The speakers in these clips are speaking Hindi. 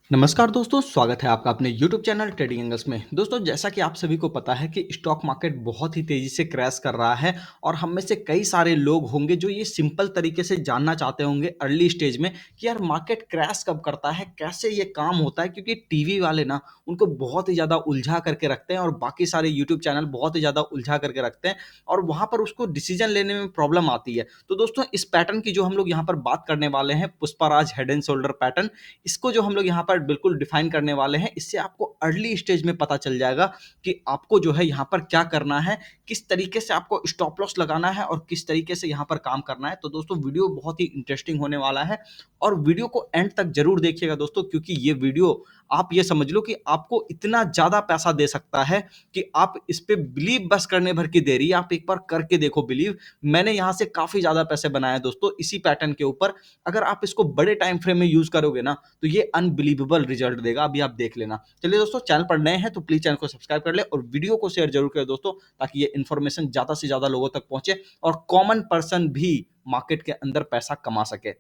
नमस्कार दोस्तों, स्वागत है आपका अपने YouTube चैनल ट्रेडिंग एंगल्स में। दोस्तों, जैसा कि आप सभी को पता है कि स्टॉक मार्केट बहुत ही तेज़ी से क्रैश कर रहा है और हम में से कई सारे लोग होंगे जो ये सिंपल तरीके से जानना चाहते होंगे अर्ली स्टेज में कि यार मार्केट क्रैश कब करता है, कैसे ये काम होता है? क्योंकि टीवी वाले ना उनको बहुत ही ज़्यादा उलझा करके रखते हैं और बाकी सारे YouTube चैनल बहुत ही ज़्यादा उलझा करके रखते हैं और वहाँ पर उसको डिसीजन लेने में प्रॉब्लम आती है। तो दोस्तों, इस पैटर्न की जो हम लोग यहाँ पर बात करने वाले हैं, Pushparaj head and shoulder pattern, इसको जो हम लोग यहाँ पर बिल्कुल डिफाइन करने वाले हैं। इससे आपको अर्ली स्टेज में पता चल जाएगा कि आपको जो है यहाँ पर क्या करना है, किस तरीके से आपको स्टॉप लॉस लगाना है और किस तरीके से यहाँ पर काम करना है। तो दोस्तों, वीडियो बहुत ही इंटरेस्टिंग होने वाला है और वीडियो को एंड तक जरूर देखिएगा दोस्तों, क्योंकि ये वीडियो आप ये समझ लो कि आपको इतना ज्यादा पैसा दे सकता है कि आप इस पे बिलीव बस करने भर की देरी है। आप एक बार करके देखो बिलीव। मैंने यहाँ से काफी ज्यादा पैसे बनाए दोस्तों इसी पैटर्न के ऊपर। अगर आप इसको बड़े टाइम फ्रेम में यूज करोगे ना तो ये अनबिलीवेबल रिजल्ट देगा। अभी आप देख लेना। चलिए दोस्तों, चैनल पर नए हैं तो प्लीज चैनल को सब्सक्राइब कर ले और वीडियो को शेयर जरूर करें दोस्तों, ताकि ये इन्फॉर्मेशन ज्यादा से ज्यादा लोगों तक पहुंचे और कॉमन पर्सन भी मार्केट के अंदर पैसा कमा सके।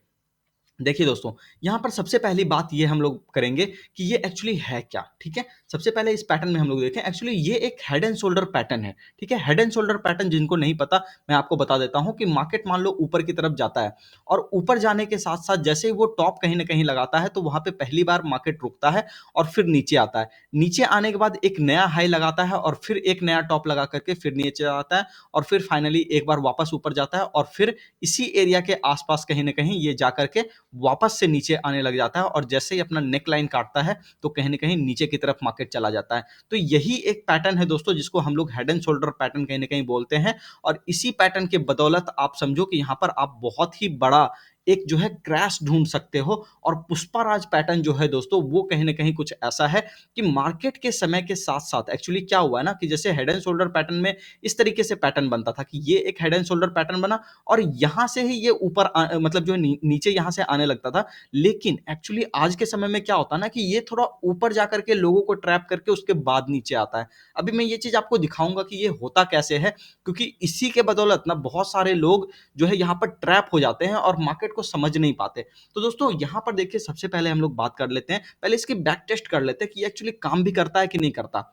देखिए दोस्तों, यहाँ पर सबसे पहली बात ये हम लोग करेंगे कि ये एक्चुअली है क्या। ठीक है, सबसे पहले इस पैटर्न में हम लोग देखें। एक्चुअली ये एक हेड एंड शोल्डर पैटर्न है। ठीक है, हेड एंड शोल्डर पैटर्न जिनको नहीं पता, मैं आपको बता देता हूं कि मार्केट मान लो ऊपर की तरफ जाता है और ऊपर जाने के साथ साथ जैसे ही वो टॉप कहीं ना कहीं लगाता है तो वहां पे पहली बार मार्केट रुकता है और फिर नीचे आता है। नीचे आने के बाद एक नया हाई लगाता है और फिर एक नया टॉप लगा करके फिर नीचे आता है और फिर फाइनली एक बार वापस ऊपर जाता है और फिर इसी एरिया के आसपास कहीं ना कहीं ये जाकर के वापस से नीचे आने लग जाता है और जैसे ही अपना नेक लाइन काटता है तो कहीं ना कहीं नीचे की तरफ मार्केट चला जाता है। तो यही एक पैटर्न है दोस्तों जिसको हम लोग हेड एंड शोल्डर पैटर्न कहीं ना कहीं बोलते हैं। और इसी पैटर्न के बदौलत आप समझो कि यहां पर आप बहुत ही बड़ा एक जो है क्रैश ढूंढ सकते हो। और पुष्पाराज पैटर्न जो है दोस्तों वो कहीं ना कहीं कुछ ऐसा है कि मार्केट के समय के साथ साथ एक्चुअली क्या हुआ है ना कि जैसे हेड एंड शोल्डर पैटर्न में इस तरीके से पैटर्न बनता था कि ये एक हेड एंड शोल्डर पैटर्न बना और यहां से ही ये ऊपर मतलब जो है नीचे यहां से आने लगता था। लेकिन एक्चुअली आज के समय में क्या होता है ना कि ये थोड़ा ऊपर जाकर के लोगों को ट्रैप करके उसके बाद नीचे आता है। अभी मैं ये चीज आपको दिखाऊंगा कि ये होता कैसे है, क्योंकि इसी के बदौलत ना बहुत सारे लोग जो है यहाँ पर ट्रैप हो जाते हैं और मार्केट को समझ नहीं पाते। तो दोस्तों, यहाँ पर देखिए सबसे पहले हम लोग बात कर लेते हैं, पहले इसकी बैक टेस्ट कर लेते हैं कि एक्चुअली काम भी करता है कि नहीं करता।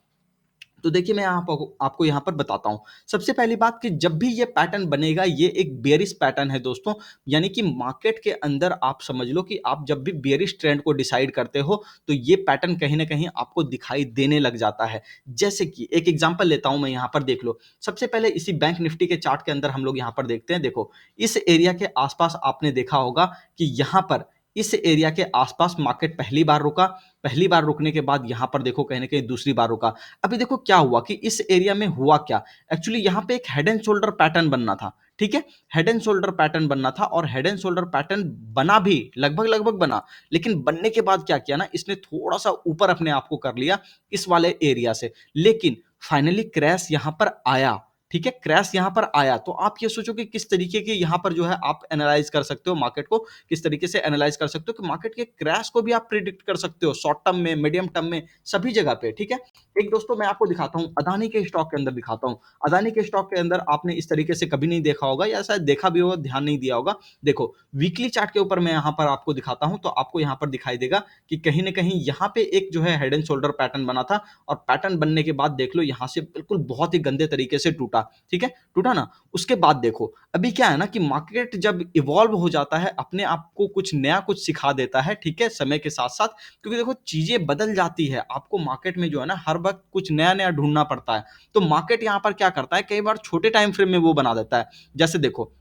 तो देखिए मैं आपको यहाँ पर बताता हूँ। सबसे पहली बात कि जब भी ये पैटर्न बनेगा ये एक बेयरिश पैटर्न है दोस्तों। यानी कि मार्केट के अंदर आप समझ लो कि आप जब भी बेयरिश ट्रेंड को डिसाइड करते हो तो ये पैटर्न कहीं ना कहीं आपको दिखाई देने लग जाता है। जैसे कि एक एग्जांपल लेता हूं मैं, यहाँ पर देख लो। सबसे पहले इसी बैंक निफ्टी के चार्ट के अंदर हम लोग यहाँ पर देखते हैं। देखो, इस एरिया के आसपास आपने देखा होगा कि यहाँ पर इस एरिया के आसपास मार्केट पहली बार रुका। पहली बार रुकने के बाद यहाँ पर देखो कहीं ना कहीं दूसरी बार रुका। अभी देखो क्या हुआ कि इस एरिया में हुआ क्या। एक्चुअली यहाँ पे एक हेड एंड शोल्डर पैटर्न बनना था। ठीक है, हेड एंड शोल्डर पैटर्न बनना था और हेड एंड शोल्डर पैटर्न बना भी, लगभग लगभग बना। लेकिन बनने के बाद क्या किया ना, इसने थोड़ा सा ऊपर अपने आप को कर लिया इस वाले एरिया से। लेकिन फाइनली क्रैश यहाँ पर आया। ठीक है, क्रैश यहाँ पर आया तो आप ये सोचो कि किस तरीके के यहाँ पर जो है आप एनालाइज कर सकते हो मार्केट को, किस तरीके से एनालाइज कर सकते हो कि मार्केट के क्रैश को भी आप प्रिडिक्ट कर सकते हो शॉर्ट टर्म में, मीडियम टर्म में, सभी जगह पे। ठीक है, एक दोस्तों मैं आपको दिखाता हूँ, अदानी के स्टॉक के अंदर दिखाता हूँ। अदानी के स्टॉक के अंदर आपने इस तरीके से कभी नहीं देखा होगा या शायद देखा भी होगा, ध्यान नहीं दिया होगा। देखो, वीकली चार्ट के ऊपर मैं यहाँ पर आपको दिखाता हूँ तो आपको यहाँ पर दिखाई देगा कि कहीं ना कहीं यहाँ पे एक जो है हेड एंड शोल्डर पैटर्न बना था और पैटर्न बनने के बाद देख लो यहाँ से बिल्कुल बहुत ही गंदे तरीके से टूटा। ठीक है, टूटा ना। उसके बाद देखो अभी क्या है ना कि मार्केट जब इवॉल्व हो जाता है, अपने आप को कुछ नया कुछ सिखा देता है। ठीक है, समय के साथ साथ, क्योंकि देखो चीजें बदल जाती है, आपको मार्केट में जो है ना हर वक्त कुछ नया नया ढूंढना पड़ता है। तो मार्केट यहाँ पर क्या करता है, कई बार छोटे टाइम फ्रेम में वो बना देता है। जैसे देखो,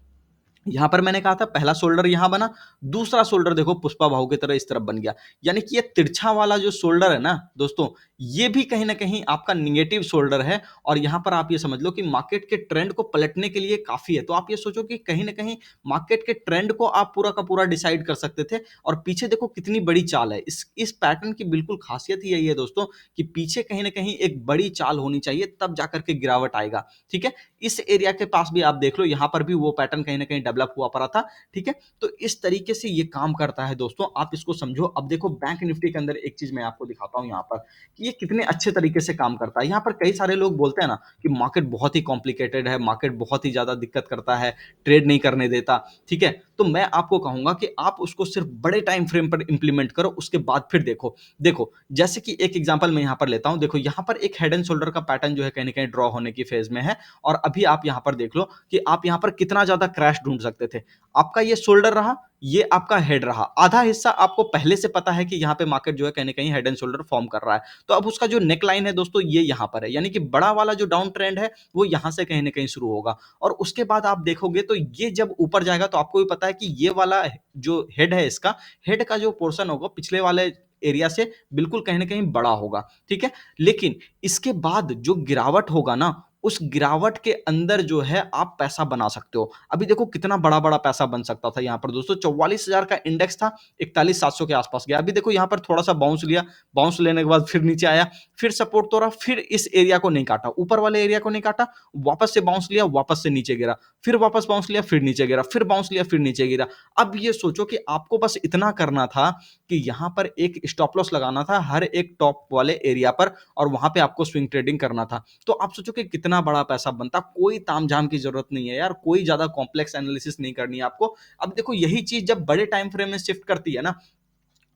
यहां पर मैंने कहा था पहला शोल्डर यहां बना, दूसरा शोल्डर देखो पुष्पा भाव की तरह इस तरफ बन गया। यानी कि ये तिरछा वाला जो शोल्डर है ना दोस्तों, ये भी कहीं ना कहीं आपका निगेटिव शोल्डर है। और यहां पर आप ये समझ लो कि मार्केट के ट्रेंड को पलटने के लिए काफी है। तो आप ये सोचो कि कहीं ना कहीं मार्केट के ट्रेंड को आप पूरा का पूरा डिसाइड कर सकते थे। और पीछे देखो कितनी बड़ी चाल है। इस पैटर्न की बिल्कुल खासियत ही यही है दोस्तों कि पीछे कहीं ना कहीं एक बड़ी चाल होनी चाहिए, तब जाकर के गिरावट आएगा। ठीक है, इस एरिया के पास भी आप देख लो, यहां पर भी वो पैटर्न कहीं ना कहीं डेवलप हुआ पड़ा था। ठीक है, तो इस तरीके से ये काम करता है दोस्तों, आप इसको समझो। अब देखो बैंक निफ्टी के अंदर एक चीज मैं आपको दिखाता हूं यहाँ पर कि ये कितने अच्छे तरीके से काम करता है। यहाँ पर कई सारे लोग बोलते हैं ना कि मार्केट बहुत ही कॉम्प्लिकेटेड है, मार्केट बहुत ही ज्यादा दिक्कत करता है, ट्रेड नहीं करने देता। ठीक है, तो मैं आपको कहूँगा कि आप उसको सिर्फ बड़े टाइम फ्रेम पर इंप्लीमेंट करो, उसके बाद फिर देखो। देखो, जैसे कि एक एग्जांपल मैं यहाँ पर लेता हूँ, देखो यहाँ पर एक हेड एंड शोल्डर का पैटर्न जो है कहीं न कहीं ड्रॉ होने की फेज़ में है और अभी आप यहाँ पर देख लो कि आप यहाँ पर कितना ज़्यादा क्रैश ढूँढ सकते थे। आपका ये शोल्डर रहा, ये आपका हेड रहा। आधा हिस्सा आपको पहले से पता है कि यहाँ पे मार्केट जो है कहीं न कहीं हेड एंड शोल्डर फॉर्म कर रहा है। तो अब उसका जो नेक लाइन है दोस्तों ये यहाँ पर है, यानी कि बड़ा वाला जो डाउन ट्रेंड है वो यहाँ से कहीं न कहीं शुरू होगा और उसके बाद आप देखोगे तो ये जब ऊपर जाएगा तो आपको भी पता है कि ये वाला जो हेड है इसका, हेड का जो पोर्शन होगा पिछले वाले एरिया से बिल्कुल कहीं न कहीं बड़ा होगा, ठीक है? लेकिन इसके बाद जो गिरावट होगा ना, उस गिरावट के अंदर जो है आप पैसा बना सकते हो। अभी देखो कितना बड़ा-बड़ा पैसा बन सकता था यहाँ पर दोस्तों, 44,000 का इंडेक्स था, 41,700 के आसपास गया। अभी देखो यहाँ पर थोड़ा-सा बाउंस लिया, बाउंस लेने के बाद फिर नीचे आया, फिर सपोर्ट तोड़ा, फिर इस एरिया को नहीं काटा, ऊपर वाले एरिया को नहीं काटा, वापस से बाउंस लिया, वापस से नीचे गिरा, फिर वापस बाउंस लिया, फिर नीचे गिरा, फिर बाउंस लिया, फिर नीचे गिरा। अब ये सोचो कि आपको बस इतना करना था कि यहाँ पर एक स्टॉप लॉस लगाना था हर एक टॉप वाले एरिया पर और वहाँ पे आपको स्विंग ट्रेडिंग करना था। तो आप सोचो कि कितना बड़ा पैसा बनता, कोई तामझाम की ज़रूरत नहीं है यार, कोई ज़्यादा कॉम्प्लेक्स एनालिसिस नहीं करनी है आपको। अब देखो यही चीज़ जब बड़े टाइम फ्रेम में शिफ्ट करती है ना,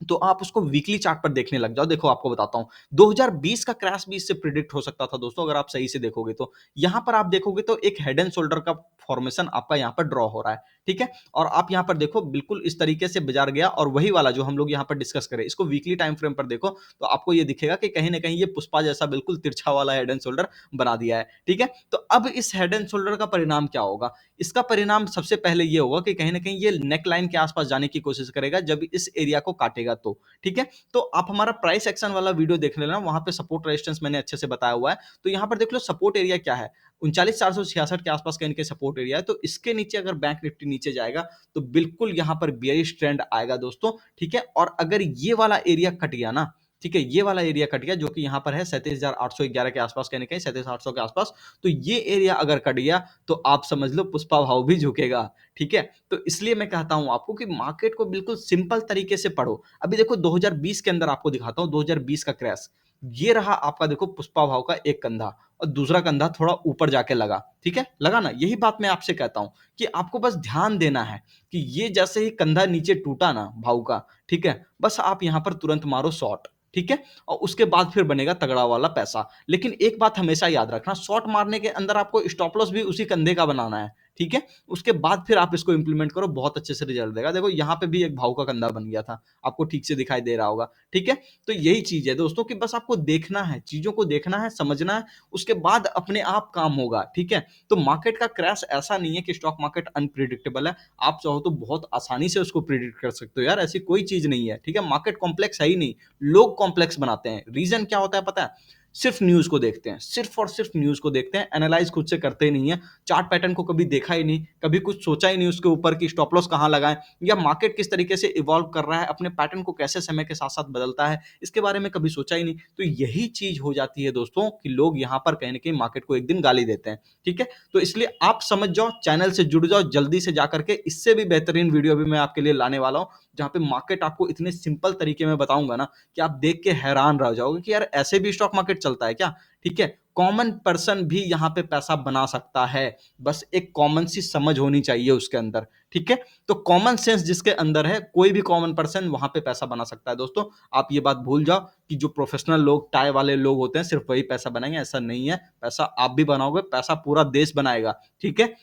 तो आप उसको वीकली चार्ट पर देखने लग जाओ। देखो आपको बताता हूँ, 2020 का क्रैश भी इससे प्रिडिक्ट हो सकता था दोस्तों अगर आप सही से देखोगे तो। यहाँ पर आप देखोगे तो एक हेड एंड शोल्डर का फॉर्मेशन आपका यहाँ पर ड्रॉ हो रहा है, ठीक है? और आप यहाँ पर देखो बिल्कुल इस तरीके से बाज़ार गया और वही वाला जो हम लोग यहाँ पर डिस्कस करें, इसको वीकली टाइम फ्रेम पर देखो, तो आपको ये दिखेगा कि कहीं न कहीं ये पुष्पा जैसा बिल्कुल तिरछा वाला हेड एंड शोल्डर बना दिया है, ठीक है? तो अब इस हेड एंड शोल्डर का परिणाम क्या होगा? इसका परिणाम सबसे पहले ये होगा कि कहीं न कहीं ये नेक लाइन के आस-पास जाने की कोशिश करेगा जब इस एरिया को काटेगा तो, ठीक है? तो आप हमारा प्राइस एक्शन वाला वीडियो देख लेना, वहाँ पे सपोर्ट रेजिस्टेंस मैंने अच्छे से बताया हुआ है। तो यहाँ पर देख लो सपोर्ट एरिया क्या है, 39,466 के आसपास कहीं न कहीं सपोर्ट एरिया है, तो इसके नीचे अगर बैंक निफ्टी नीचे जाएगा, तो बिल्कुल यहाँ पर बेयरिश ट्रेंड आएगा दोस्तों, ठीक है? और अगर ये वाला एरिया कट गया ना, ठीक है? ये वाला एरिया कट गया जो कि यहाँ पर है 37,811 के आसपास कहीं न कहीं 37,800 के आसपास, तो ये एरिया अगर कट गया, तो आप समझ लो पुष्पा भाव भी झुकेगा, ठीक है? तो इसलिए मैं कहता हूँ आपको कि मार्केट को बिल्कुल सिंपल तरीके से पढ़ो। अभी देखो 2020 के अंदर आपको दिखाता हूँ 2020 का क्रैश। ये रहा आपका देखो पुष्पा भाव का एक कंधा और दूसरा कंधा थोड़ा ऊपर जाके लगा, ठीक है? लगा ना? यही बात मैं आपसे कहता हूँ कि आपको बस ध्यान देना है कि ये जैसे ही कंधा नीचे टूटा ना भाव का, ठीक है? बस आप यहाँ पर तुरंत मारो शॉर्ट, ठीक है? और उसके बाद फिर बनेगा तगड़ा वाला पैसा। लेकिन एक बात हमेशा याद रखना, शॉर्ट मारने के अंदर आपको स्टॉप लॉस भी उसी कंधे का बनाना है, ठीक है? उसके बाद फिर आप इसको इम्प्लीमेंट करो, बहुत अच्छे से रिजल्ट देगा। देखो यहाँ पे भी एक भाऊ का कंधा बन गया था, आपको ठीक से दिखाई दे रहा होगा, ठीक है? तो यही चीज़ है दोस्तों कि बस आपको देखना है, चीज़ों को देखना है, समझना है, उसके बाद अपने आप काम होगा, ठीक है? तो मार्केट का क्रैश ऐसा नहीं है कि स्टॉक मार्केट अनप्रेडिक्टेबल है, आप चाहो तो बहुत आसानी से उसको प्रेडिक्ट कर सकते हो यार, ऐसी कोई चीज़ नहीं है, ठीक है? मार्केट कॉम्प्लेक्स है ही नहीं, लोग कॉम्प्लेक्स बनाते हैं। रीज़न क्या होता है पता है? सिर्फ न्यूज़ को देखते हैं, सिर्फ और सिर्फ न्यूज़ को देखते हैं, एनालाइज़ खुद से करते ही नहीं है, चार्ट पैटर्न को कभी देखा ही नहीं, कभी कुछ सोचा ही नहीं उसके ऊपर कि स्टॉप लॉस कहाँ लगाएँ या मार्केट किस तरीके से इवॉल्व कर रहा है, अपने पैटर्न को कैसे समय के साथ-साथ बदलता है, इसके बारे में कभी सोचा ही नहीं। तो यही चीज़ हो जाती है दोस्तों कि लोग यहाँ पर कहीं न कहीं मार्केट को एक दिन गाली देते हैं, ठीक है? तो इसलिए आप समझ जाओ, चैनल से जुड़ जाओ जल्दी से जाकर के, इससे भी बेहतरीन वीडियो अभी मैं आपके लिए लाने वाला हूँ, जहाँ पे मार्केट आपको इतने सिंपल तरीके में बताऊँगा ना कि आप देख के हैरान रह जाओगे कि यार ऐसे भी स्टॉक मार्केट चलता है क्या? ठीक है? कॉमन पर्सन भी यहाँ पे पैसा बना सकता है, बस एक कॉमन सी समझ होनी चाहिए उसके अंदर, ठीक है? तो कॉमन सेंस जिसके अंदर है, कोई भी कॉमन पर्सन वहाँ पे पैसा बना सकता है दोस्तों। आप ये बात भूल जाओ कि जो प्रोफेशनल लोग, टाई वाले लोग होते हैं, सिर्फ वही पैसा बनाएँगे, ऐसा नहीं है। पैसा आप भी बनाओगे, पैसा पूरा देश बनाएगा, ठीक है?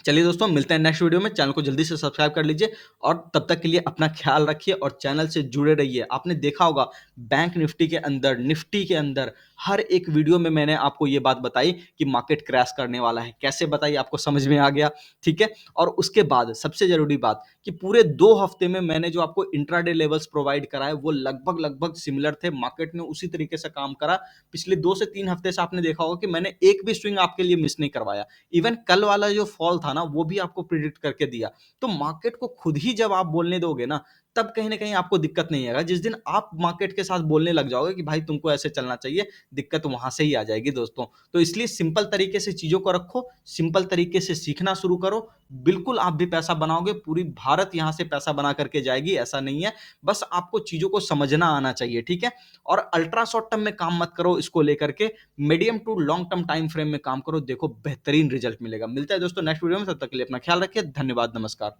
चलिए दोस्तों मिलते हैं नेक्स्ट वीडियो में। चैनल को जल्दी से सब्सक्राइब कर लीजिए और तब तक के लिए अपना ख्याल रखिए और चैनल से जुड़े रहिए। आपने देखा होगा बैंक निफ्टी के अंदर, निफ्टी के अंदर हर एक वीडियो में मैंने आपको ये बात बताई कि मार्केट क्रैश करने वाला है। कैसे बताई आपको समझ में आ गया, ठीक है? और उसके बाद सबसे ज़रूरी बात कि पूरे 2 हफ्ते में मैंने जो आपको इंट्राडे लेवल्स प्रोवाइड कराए वो लगभग-लगभग सिमिलर थे। मार्केट ने उसी तरीके से काम करा। पिछले 2 से 3 हफ्ते से आपने देखा होगा कि मैंने एक भी स्विंग आपके लिए मिस नहीं करवाया। इवन कल वाला जो फॉल था ना वो भी आपको प्रिडिक्ट करके दिया। तो मार्केट को खुद ही जब आप बोलने दोगे ना तब कहीं न कहीं आपको दिक्कत नहीं आएगा। जिस दिन आप मार्केट के साथ बोलने लग जाओगे कि भाई तुमको ऐसे चलना चाहिए, दिक्कत वहाँ से ही आ जाएगी दोस्तों। तो इसलिए सिंपल तरीके से चीज़ों को रखो, सिंपल तरीके से सीखना शुरू करो। बिल्कुल आप भी पैसा बनाओगे, पूरी भारत यहाँ से पैसा बना करके जाएगी, ऐसा नहीं है। बस आपको चीज़ों को समझना आना चाहिए, ठीक है? और अल्ट्रा शॉर्ट टर्म में काम मत करो इसको लेकर के, medium to long term time frame में काम करो, देखो बेहतरीन रिजल्ट मिलेगा। मिलता है दोस्तों नेक्स्ट वीडियो में, तब तक के लिए अपना ख्याल रखिए। धन्यवाद, नमस्कार।